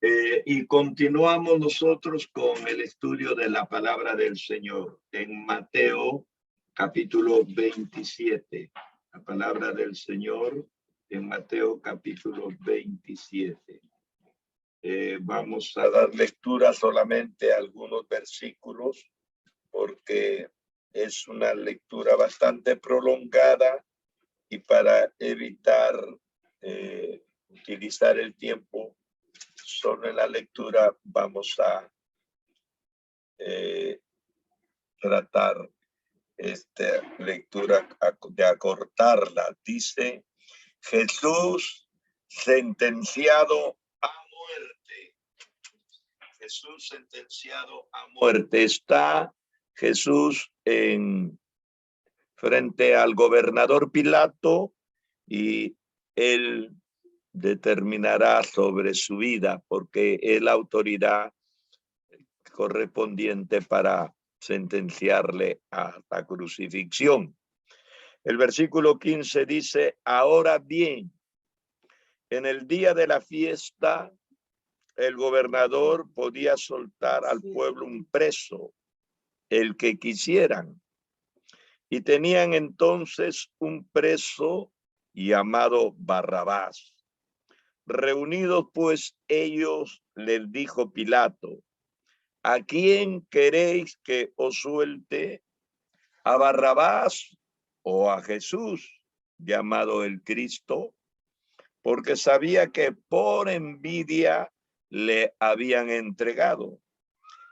Y continuamos nosotros con el estudio de la palabra del Señor en Mateo capítulo 27. La palabra del Señor en Mateo capítulo 27. Vamos a dar lectura solamente a algunos versículos porque es una lectura bastante prolongada y para evitar utilizar el tiempo solo en la lectura vamos a tratar esta lectura de acortarla. Dice: Jesús sentenciado a muerte. Jesús sentenciado a muerte. Está Jesús frente al gobernador Pilato y él determinará sobre su vida porque es la autoridad correspondiente para sentenciarle a la crucifixión. El versículo 15 dice: ahora bien, en el día de la fiesta, el gobernador podía soltar al pueblo un preso, el que quisieran. Y tenían entonces un preso llamado Barrabás. Reunidos pues ellos, les dijo Pilato: ¿a quién queréis que os suelte? ¿A Barrabás o a Jesús, llamado el Cristo? Porque sabía que por envidia le habían entregado.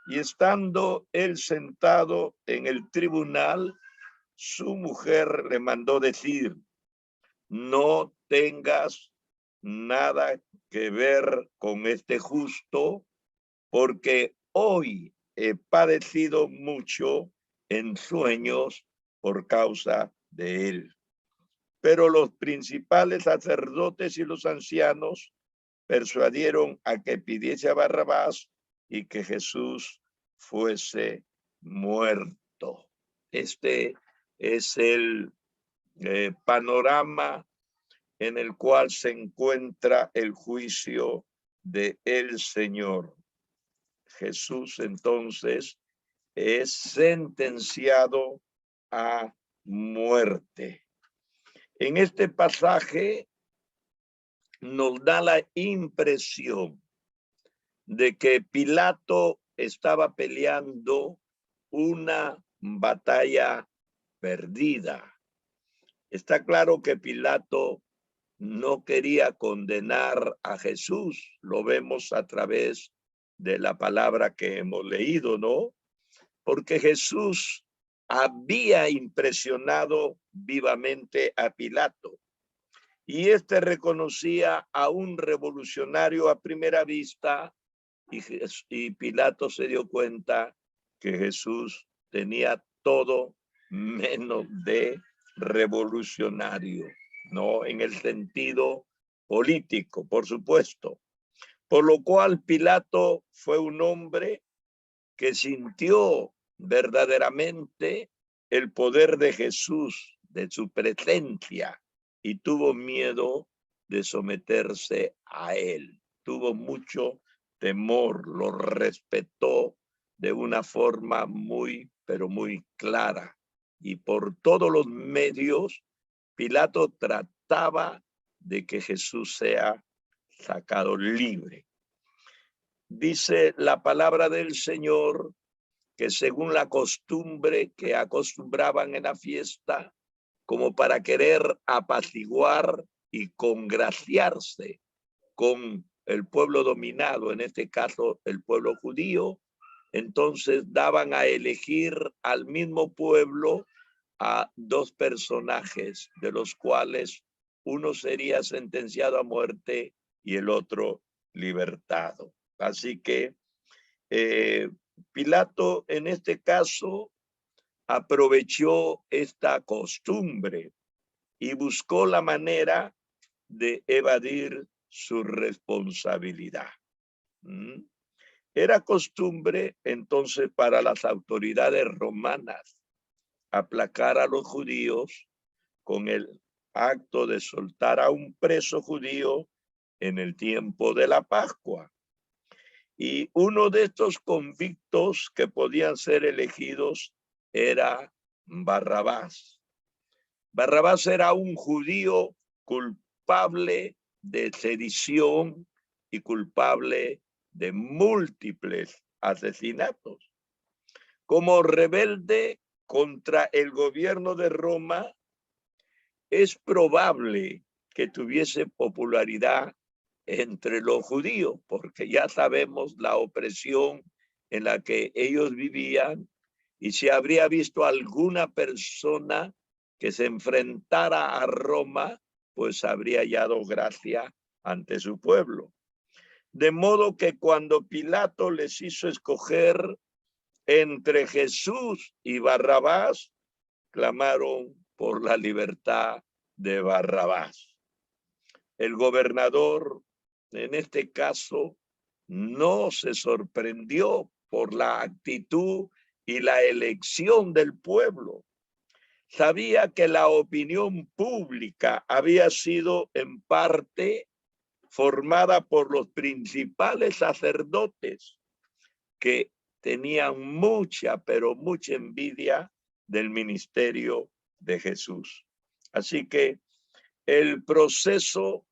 Y estando él sentado en el tribunal, su mujer le mandó decir: no tengas nada que ver con este justo, porque hoy he padecido mucho en sueños por causa de él. Pero los principales sacerdotes y los ancianos persuadieron a que pidiese a Barrabás y que Jesús fuese muerto. Este es el panorama en el cual se encuentra el juicio de el Señor. Jesús entonces es sentenciado a muerte. En este pasaje nos da la impresión de que Pilato estaba peleando una batalla perdida. Está claro que Pilato no quería condenar a Jesús. Lo vemos a través de la palabra que hemos leído, ¿no? Porque Jesús había impresionado vivamente a Pilato. Y este reconocía a un revolucionario a primera vista y Pilato se dio cuenta que Jesús tenía todo menos de revolucionario, ¿no? En el sentido político, por supuesto. Por lo cual Pilato fue un hombre que sintió verdaderamente el poder de Jesús, de su presencia, y tuvo miedo de someterse a él. Tuvo mucho temor, lo respetó de una forma muy, pero muy clara. Y por todos los medios, Pilato trataba de que Jesús sea sacado libre. Dice la palabra del Señor que según la costumbre que acostumbraban en la fiesta, como para querer apaciguar y congraciarse con el pueblo dominado, en este caso el pueblo judío, entonces daban a elegir al mismo pueblo a dos personajes, de los cuales uno sería sentenciado a muerte y el otro libertado. Así que Pilato en este caso aprovechó esta costumbre y buscó la manera de evadir su responsabilidad. Era costumbre entonces para las autoridades romanas aplacar a los judíos con el acto de soltar a un preso judío en el tiempo de la Pascua. Y uno de estos convictos que podían ser elegidos era Barrabás. Barrabás era un judío culpable de sedición y culpable de múltiples asesinatos. Como rebelde contra el gobierno de Roma, es probable que tuviese popularidad entre los judíos, porque ya sabemos la opresión en la que ellos vivían, y si habría visto alguna persona que se enfrentara a Roma, pues habría hallado gracia ante su pueblo. De modo que cuando Pilato les hizo escoger entre Jesús y Barrabás, clamaron por la libertad de Barrabás. El gobernador, en este caso, no se sorprendió por la actitud y la elección del pueblo. Sabía que la opinión pública había sido en parte formada por los principales sacerdotes que tenían mucha, pero mucha envidia del ministerio de Jesús. Así que el proceso,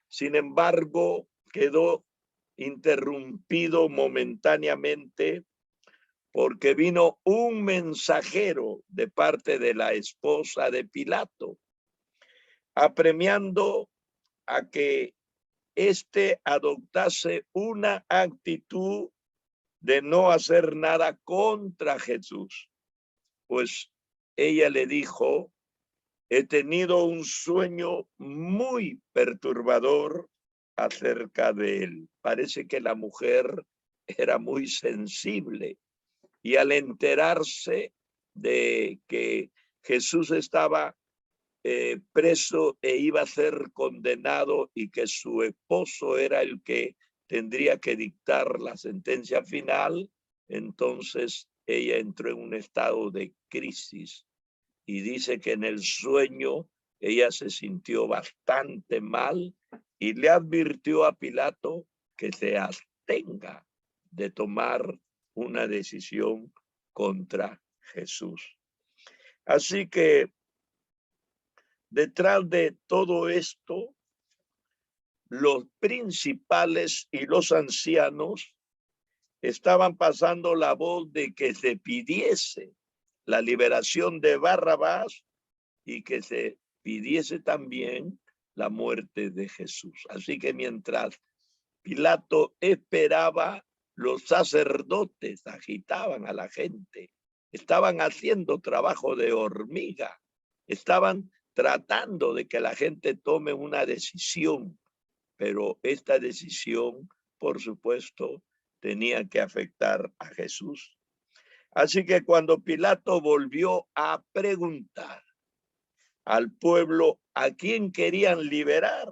sin embargo, quedó interrumpido momentáneamente porque vino un mensajero de parte de la esposa de Pilato, apremiando a que éste adoptase una actitud de no hacer nada contra Jesús. Pues ella le dijo: he tenido un sueño muy perturbador acerca de él. Parece que la mujer era muy sensible y al enterarse de que Jesús estaba preso e iba a ser condenado y que su esposo era el que tendría que dictar la sentencia final, entonces ella entró en un estado de crisis y dice que en el sueño ella se sintió bastante mal y le advirtió a Pilato que se abstenga de tomar una decisión contra Jesús. Así que detrás de todo esto, los principales y los ancianos estaban pasando la voz de que se pidiese la liberación de Barrabás y que se pidiese también la muerte de Jesús. Así que mientras Pilato esperaba, los sacerdotes agitaban a la gente, estaban haciendo trabajo de hormiga, estaban tratando de que la gente tome una decisión, pero esta decisión, por supuesto, tenía que afectar a Jesús. Así que cuando Pilato volvió a preguntar al pueblo a quién querían liberar,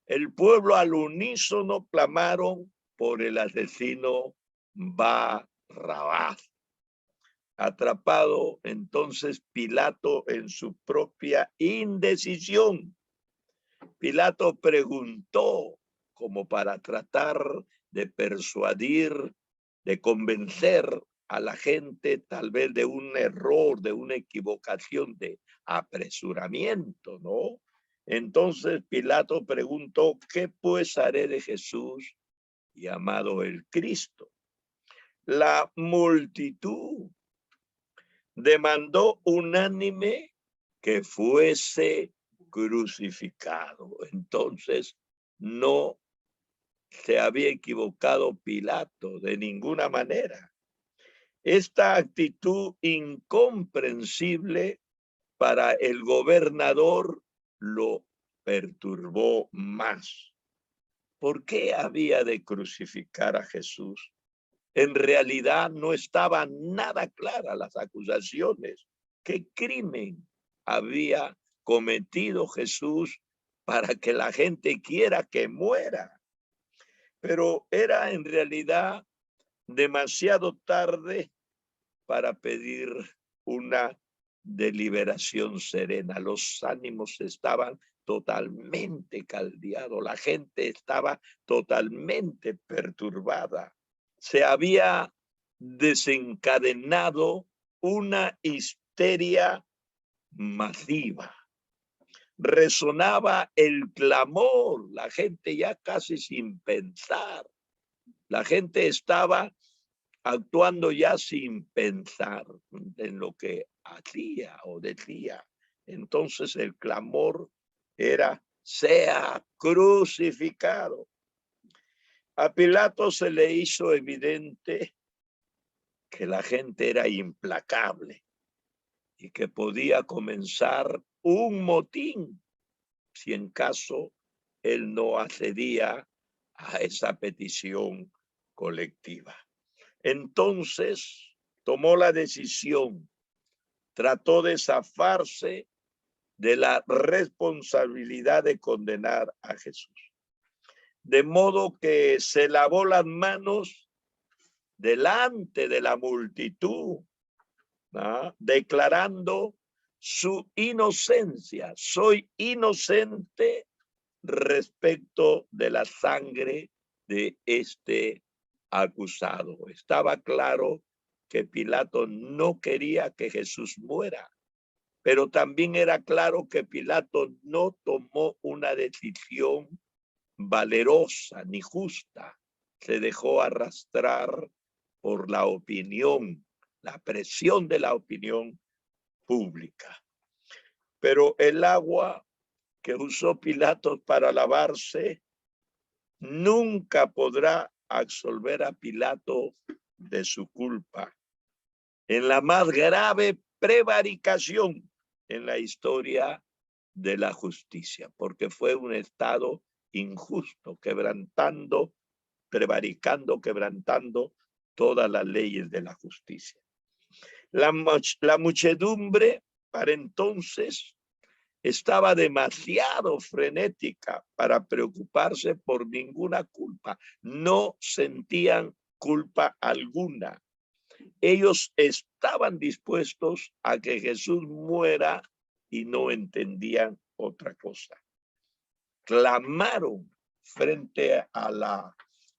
el pueblo al unísono clamaron por el asesino Barrabás. Atrapado entonces Pilato en su propia indecisión, Pilato preguntó como para tratar de persuadir, de convencer a la gente tal vez de un error, de una equivocación, de apresuramiento, ¿no? Entonces Pilato preguntó: ¿qué pues haré de Jesús llamado el Cristo? La multitud demandó unánime que fuese crucificado. Entonces no se había equivocado Pilato de ninguna manera. Esta actitud incomprensible para el gobernador lo perturbó más. ¿Por qué había de crucificar a Jesús? En realidad no estaban nada claras las acusaciones. ¿Qué crimen había cometido Jesús para que la gente quiera que muera? Pero era en realidad demasiado tarde para pedir una de liberación serena. Los ánimos estaban totalmente caldeados. La gente estaba totalmente perturbada. Se había desencadenado una histeria masiva. Resonaba el clamor, la gente ya casi sin pensar. La gente estaba actuando ya sin pensar en lo que hacía o decía. Entonces el clamor era: sea crucificado. A Pilato se le hizo evidente que la gente era implacable y que podía comenzar un motín si en caso él no accedía a esa petición colectiva. Entonces tomó la decisión, trató de zafarse de la responsabilidad de condenar a Jesús. De modo que se lavó las manos delante de la multitud, ¿no?, declarando su inocencia. Soy inocente respecto de la sangre de este acusado. Estaba claro que Pilato no quería que Jesús muera, pero también era claro que Pilato no tomó una decisión valerosa ni justa. Se dejó arrastrar por la opinión, la presión de la opinión pública. Pero el agua que usó Pilato para lavarse nunca podrá absolver a Pilato de su culpa en la más grave prevaricación en la historia de la justicia, porque fue un estado injusto, quebrantando, prevaricando, quebrantando todas las leyes de la justicia. La muchedumbre para entonces estaba demasiado frenética para preocuparse por ninguna culpa. No sentían culpa alguna. Ellos estaban dispuestos a que Jesús muera y no entendían otra cosa. Clamaron frente a la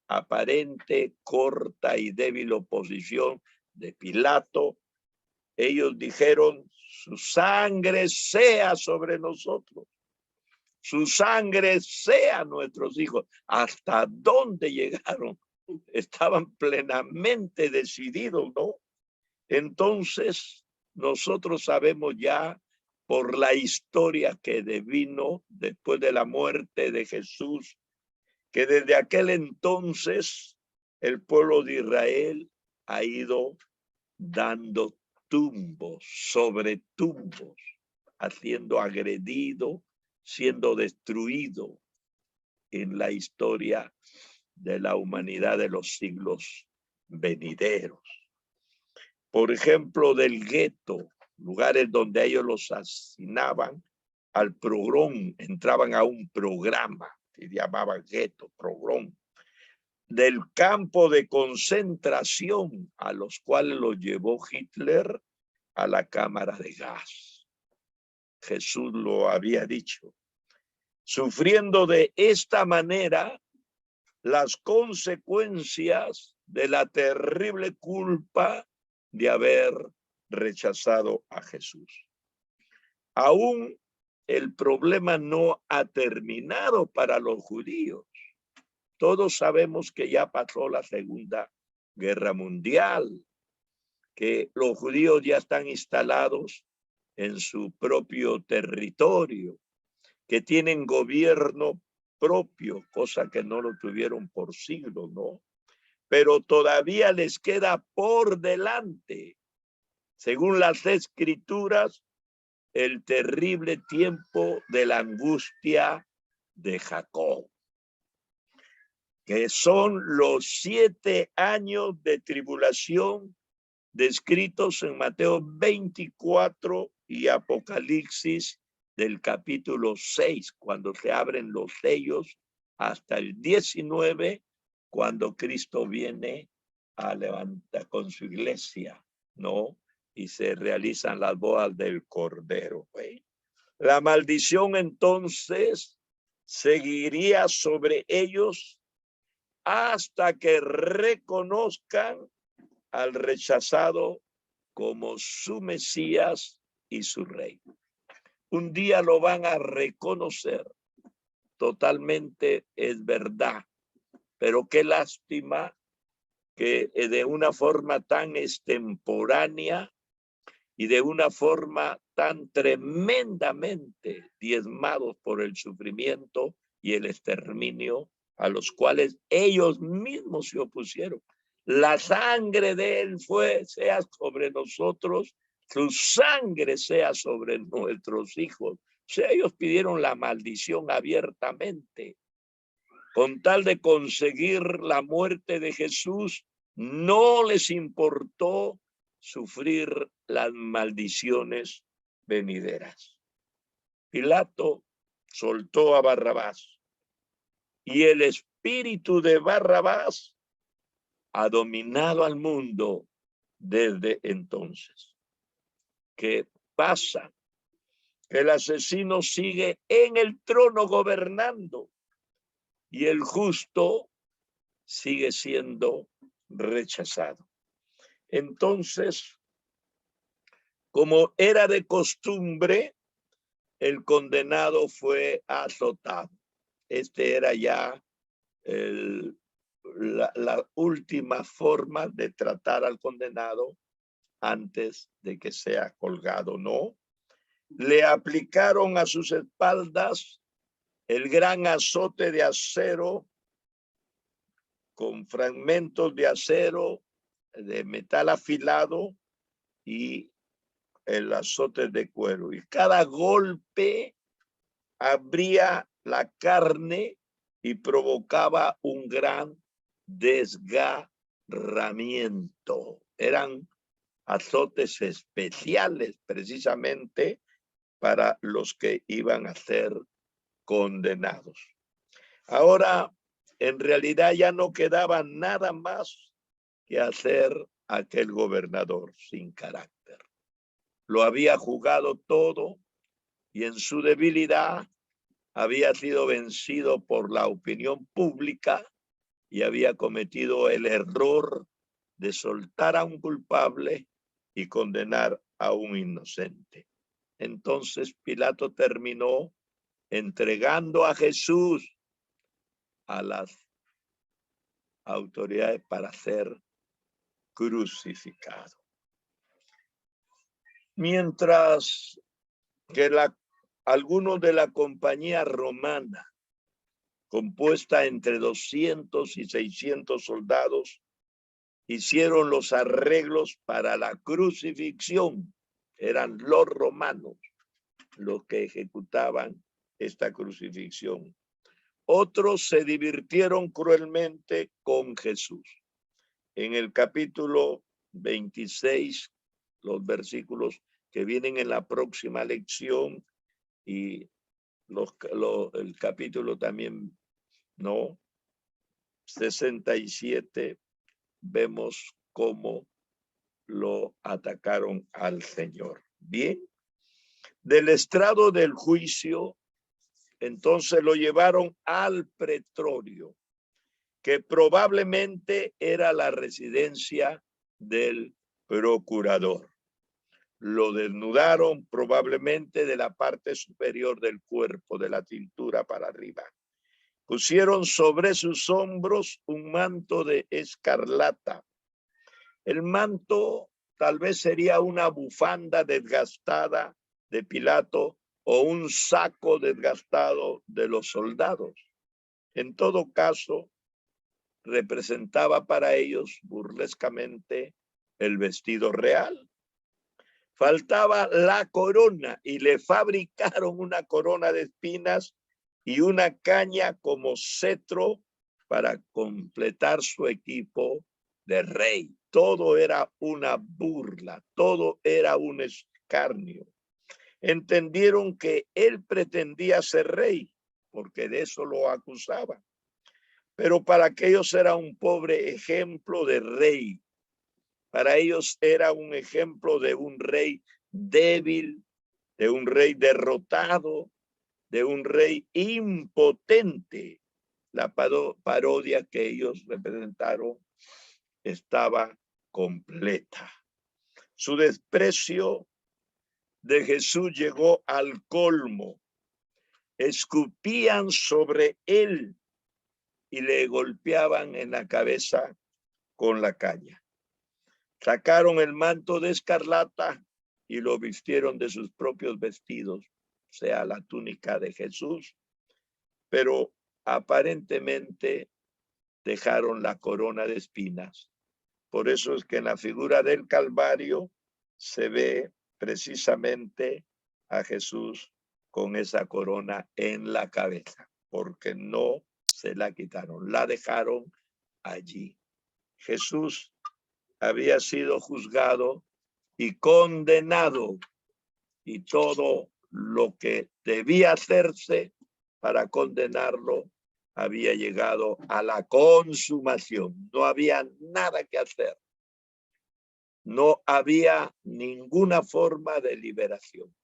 aparente, corta y débil oposición de Pilato. Ellos dijeron: su sangre sea sobre nosotros, su sangre sea nuestros hijos. ¿Hasta dónde llegaron? Estaban plenamente decididos, ¿no? Entonces, nosotros sabemos ya por la historia que devino después de la muerte de Jesús, que desde aquel entonces el pueblo de Israel ha ido dando tumbos sobre tumbos, siendo agredido, siendo destruido en la historia de la humanidad de los siglos venideros. Por ejemplo, del gueto, lugares donde ellos los asesinaban, al progrón, entraban a un programa que llamaban gueto, progrón. Del campo de concentración a los cuales los llevó Hitler a la cámara de gas. Jesús lo había dicho. Sufriendo de esta manera las consecuencias de la terrible culpa de haber rechazado a Jesús. Aún el problema no ha terminado para los judíos. Todos sabemos que ya pasó la Segunda Guerra Mundial, que los judíos ya están instalados en su propio territorio, que tienen gobierno propio, cosa que no lo tuvieron por siglos, ¿no? Pero todavía les queda por delante, según las Escrituras, el terrible tiempo de la angustia de Jacob, que son los 7 años de tribulación descritos en Mateo 24 y Apocalipsis del capítulo 6, cuando se abren los sellos, hasta el 19, cuando Cristo viene a levantar con su iglesia, ¿no? y se realizan las bodas del Cordero. La maldición entonces seguiría sobre ellos hasta que reconozcan al rechazado como su Mesías y su Rey. Un día lo van a reconocer. Totalmente es verdad. Pero qué lástima que de una forma tan extemporánea y de una forma tan tremendamente diezmados por el sufrimiento y el exterminio a los cuales ellos mismos se opusieron. La sangre de él sea sobre nosotros, su sangre sea sobre nuestros hijos. O sea, ellos pidieron la maldición abiertamente. Con tal de conseguir la muerte de Jesús, no les importó sufrir las maldiciones venideras. Pilato soltó a Barrabás y el espíritu de Barrabás ha dominado al mundo desde entonces. ¿Qué pasa? Que el asesino sigue en el trono gobernando y el justo sigue siendo rechazado. Entonces, como era de costumbre, el condenado fue azotado. Este era ya la última forma de tratar al condenado antes de que sea colgado, ¿no? Le aplicaron a sus espaldas el gran azote de acero con fragmentos de acero, de metal afilado y el azote de cuero. Y cada golpe abría la carne y provocaba un gran desgarramiento. Eran azotes especiales precisamente para los que iban a ser condenados. Ahora, en realidad ya no quedaba nada más que hacer aquel gobernador sin carácter. Lo había jugado todo y en su debilidad había sido vencido por la opinión pública y había cometido el error de soltar a un culpable y condenar a un inocente. Entonces Pilato terminó entregando a Jesús a las autoridades para ser crucificado. Mientras que algunos de la compañía romana, compuesta entre 200 y 600 soldados, hicieron los arreglos para la crucifixión. Eran los romanos los que ejecutaban esta crucifixión. Otros se divirtieron cruelmente con Jesús. En el capítulo 26, los versículos que vienen en la próxima lección y el capítulo también, ¿no? 67, vemos cómo lo atacaron al Señor. Bien, del estrado del juicio, entonces lo llevaron al pretorio, que probablemente era la residencia del procurador. Lo desnudaron probablemente de la parte superior del cuerpo, de la cintura para arriba. Pusieron sobre sus hombros un manto de escarlata. El manto tal vez sería una bufanda desgastada de Pilato o un saco desgastado de los soldados. En todo caso, representaba para ellos burlescamente el vestido real. Faltaba la corona y le fabricaron una corona de espinas y una caña como cetro para completar su equipo de rey. Todo era una burla, todo era un escarnio. Entendieron que él pretendía ser rey, porque de eso lo acusaban. Pero para aquellos era un pobre ejemplo de rey. Para ellos era un ejemplo de un rey débil, de un rey derrotado, de un rey impotente. La parodia que ellos representaron estaba completa. Su desprecio de Jesús llegó al colmo. Escupían sobre él y le golpeaban en la cabeza con la caña. Sacaron el manto de escarlata y lo vistieron de sus propios vestidos, o sea, la túnica de Jesús, pero aparentemente dejaron la corona de espinas. Por eso es que en la figura del Calvario se ve precisamente a Jesús con esa corona en la cabeza, porque no se la quitaron, la dejaron allí. Jesús había sido juzgado y condenado, y todo lo que debía hacerse para condenarlo había llegado a la consumación. No había nada que hacer. No había ninguna forma de liberación.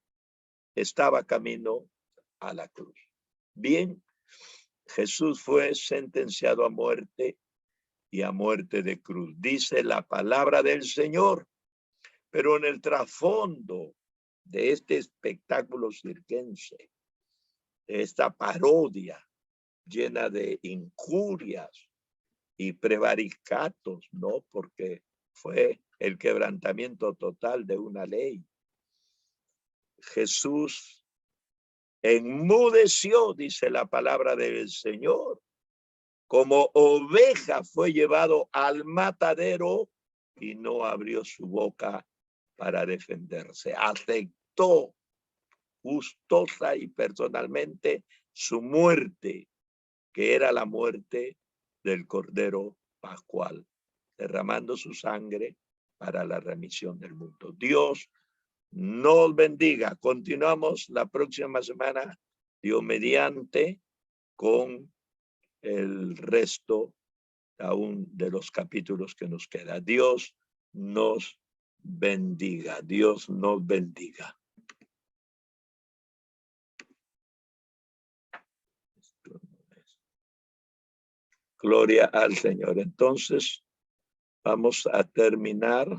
Estaba camino a la cruz. Bien, Jesús fue sentenciado a muerte y a muerte de cruz. Dice la palabra del Señor, pero en el trasfondo de este espectáculo circense, esta parodia llena de injurias y prevaricatos, ¿no? Porque fue el quebrantamiento total de una ley. Jesús enmudeció, dice la palabra del Señor, como oveja fue llevado al matadero y no abrió su boca para defenderse. Aceptó gustosa y personalmente su muerte, que era la muerte del Cordero Pascual, derramando su sangre para la remisión del mundo. Dios nos bendiga. Continuamos la próxima semana, Dios mediante, con el resto aún de los capítulos que nos queda. Dios nos bendiga. Dios nos bendiga. Gloria al Señor. Entonces, vamos a terminar